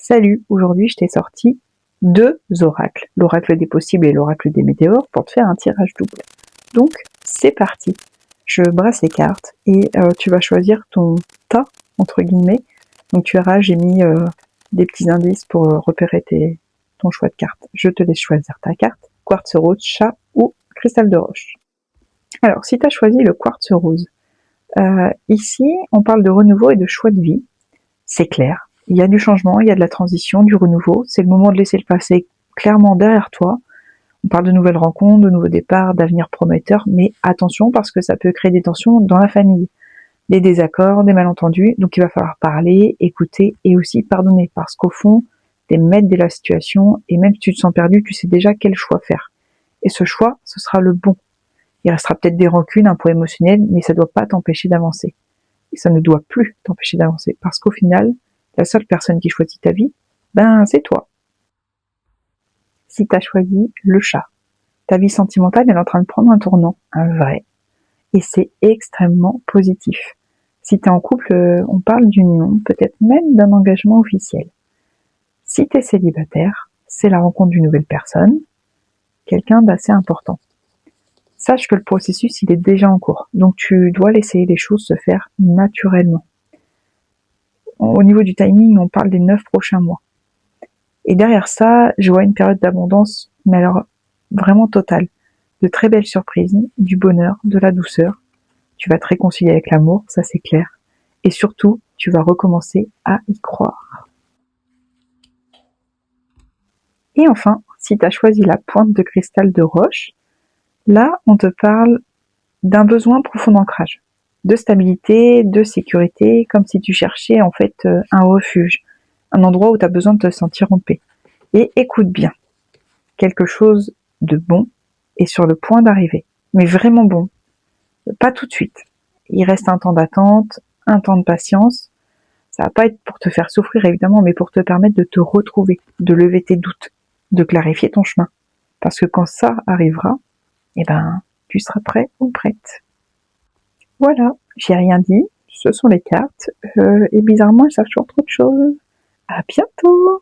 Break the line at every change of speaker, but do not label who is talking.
Salut, aujourd'hui je t'ai sorti deux oracles, l'oracle des possibles et l'oracle des météores, pour te faire un tirage double. Donc c'est parti, je brasse les cartes et tu vas choisir ton tas, entre guillemets. Donc tu verras, j'ai mis des petits indices pour repérer ton choix de cartes. Je te laisse choisir ta carte, quartz rose, chat ou cristal de roche. Alors si tu as choisi le quartz rose, ici on parle de renouveau et de choix de vie, c'est clair. Il y a du changement, il y a de la transition, du renouveau. C'est le moment de laisser le passé clairement derrière toi. On parle de nouvelles rencontres, de nouveaux départs, d'avenir prometteur, mais attention parce que ça peut créer des tensions dans la famille, des désaccords, des malentendus. Donc il va falloir parler, écouter et aussi pardonner parce qu'au fond, t'es maître de la situation et même si tu te sens perdu, tu sais déjà quel choix faire. Et ce choix, ce sera le bon. Il restera peut-être des rancunes, un poids émotionnel, mais ça ne doit pas t'empêcher d'avancer. Et ça ne doit plus t'empêcher d'avancer parce qu'au final, la seule personne qui choisit ta vie, c'est toi. Si t'as choisi le chat, ta vie sentimentale est en train de prendre un tournant, un vrai, et c'est extrêmement positif. Si t'es en couple, on parle d'union, peut-être même d'un engagement officiel. Si t'es célibataire, c'est la rencontre d'une nouvelle personne, quelqu'un d'assez important. Sache que le processus, il est déjà en cours, donc tu dois laisser les choses se faire naturellement. Au niveau du timing, on parle des 9 prochains mois. Et derrière ça, je vois une période d'abondance, mais alors vraiment totale. De très belles surprises, du bonheur, de la douceur. Tu vas te réconcilier avec l'amour, ça c'est clair. Et surtout, tu vas recommencer à y croire. Et enfin, si tu as choisi la pointe de cristal de roche, là, on te parle d'un besoin profond d'ancrage, de stabilité, de sécurité, comme si tu cherchais en fait un refuge, un endroit où tu as besoin de te sentir en paix. Et écoute bien, quelque chose de bon est sur le point d'arriver, mais vraiment bon, pas tout de suite. Il reste un temps d'attente, un temps de patience, ça va pas être pour te faire souffrir évidemment, mais pour te permettre de te retrouver, de lever tes doutes, de clarifier ton chemin. Parce que quand ça arrivera, tu seras prêt ou prête. Voilà, j'ai rien dit, ce sont les cartes, et bizarrement elles savent toujours trop de choses. À bientôt!